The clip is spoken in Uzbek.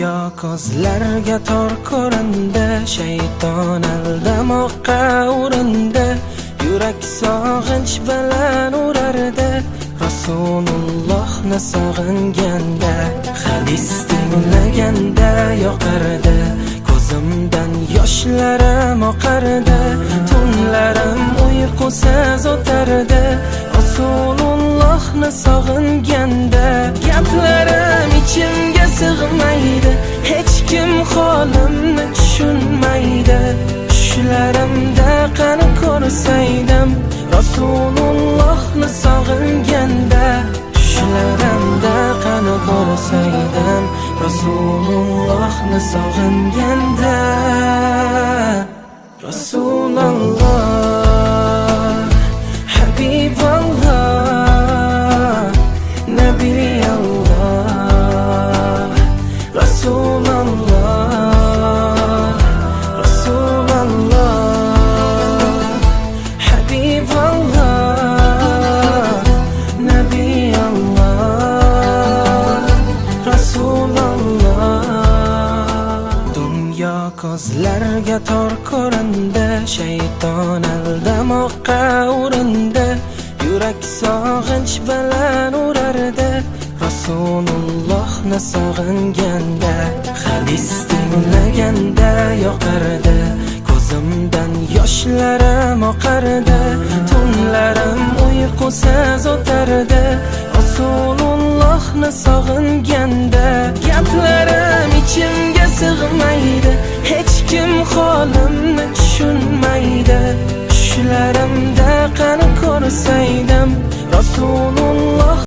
Dunyo ko'zlarga tor ko'rindi, shayton aldamoqqa urindi. Yurak sog'inch bilan urardi, Rasulullohni sog'inganda. Hadis tinglaganda yoqardi, ko'zimdan yoshlarim oqardi. Tunlarim uyqusiz o'tardi, Rasulullohni sog'inganda. Gaplarim ichimga sig'maydi, hech kim holimni tushunmaydi. Tushlarimda qani ko'rsaydim, Rasulullohni sog'inganda. Tushlarimda qani ko'rsaydim, Rasulullohni sog'inganda. Rasululloh, Habiballoh, Nabiyalloh. Rasululloh, Rasululloh, Habiballoh, Nabiyalloh. Rasululloh. Dunyo ko'zlarga tor ko'rindi, shayton aldamoqqa urindi. Yurak sog'inch bilan urardi, Rasulullohni sog'inganda. Hadis tinglaganda yoqardi, ko'zimdan yoshlarim oqardi. Tunlarim uyqusiz o'tardi, Rasulullohni sog'inganda. Gaplarim ichimga sig'maydi, hech kim holimni tushunmaydi. Tushlarimda qani ko'rsaydim, Rasululloh